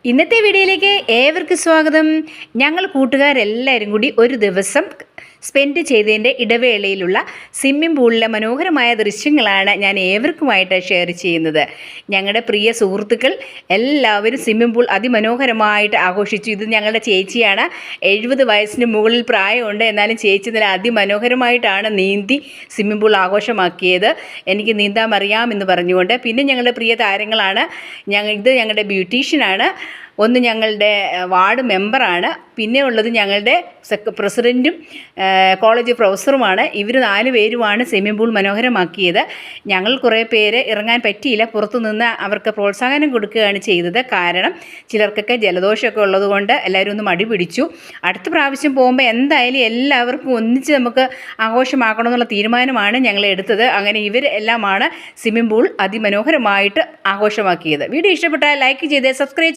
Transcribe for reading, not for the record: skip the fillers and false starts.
ഇന്നത്തെ വീഡിയോയിലേക്ക് ഏവർക്കും സ്വാഗതം. ഞങ്ങൾ കൂട്ടുകാരെല്ലാവരും കൂടി ഒരു ദിവസം സ്പെൻഡ് ചെയ്തതിൻ്റെ ഇടവേളയിലുള്ള സ്വിമ്മിംഗ് പൂളിലെ മനോഹരമായ ദൃശ്യങ്ങളാണ് ഞാൻ ഏവർക്കുമായിട്ട് ഷെയർ ചെയ്യുന്നത്. ഞങ്ങളുടെ പ്രിയ സുഹൃത്തുക്കൾ എല്ലാവരും സ്വിമ്മിംഗ് പൂൾ അതിമനോഹരമായിട്ട് ആഘോഷിച്ചു. ഇത് ഞങ്ങളുടെ ചേച്ചിയാണ്. 70 വയസ്സിന് മുകളിൽ പ്രായമുണ്ട്. എന്നാലും ചേച്ചി നല്ല അതിമനോഹരമായിട്ടാണ് നീന്തി സ്വിമ്മിംഗ് പൂൾ ആഘോഷമാക്കിയത്. എനിക്ക് നീന്താൻ അറിയാമെന്ന് പറഞ്ഞുകൊണ്ട്. പിന്നെ ഞങ്ങളുടെ പ്രിയ താരങ്ങളാണ്. ഇത് ഞങ്ങളുടെ ബ്യൂട്ടീഷ്യനാണ്. ഒന്ന് ഞങ്ങളുടെ വാർഡ് മെമ്പറാണ്. പിന്നെ ഉള്ളത് ഞങ്ങളുടെ പ്രസിഡൻറ്റും കോളേജ് പ്രൊഫസറുമാണ്. ഇവർ 4 പേരുമാണ് സ്വിമ്മിംഗ് പൂൾ മനോഹരമാക്കിയത്. ഞങ്ങൾ കുറേ പേര് ഇറങ്ങാൻ പറ്റിയില്ല. പുറത്തുനിന്ന് അവർക്ക് പ്രോത്സാഹനം കൊടുക്കുകയാണ് ചെയ്തത്. കാരണം ചിലർക്കൊക്കെ ജലദോഷമൊക്കെ ഉള്ളതുകൊണ്ട് എല്ലാവരും ഒന്ന് മടി പിടിച്ചു. അടുത്ത പ്രാവശ്യം പോകുമ്പോൾ എന്തായാലും എല്ലാവർക്കും ഒന്നിച്ച് നമുക്ക് ആഘോഷമാക്കണമെന്നുള്ള തീരുമാനമാണ് ഞങ്ങൾ എടുത്തത്. അങ്ങനെ ഇവരെല്ലാമാണ് സ്വിമ്മിംഗ് പൂൾ അതിമനോഹരമായിട്ട് ആഘോഷമാക്കിയത്. വീഡിയോ ഇഷ്ടപ്പെട്ടാൽ ലൈക്ക് ചെയ്ത് സബ്സ്ക്രൈബ്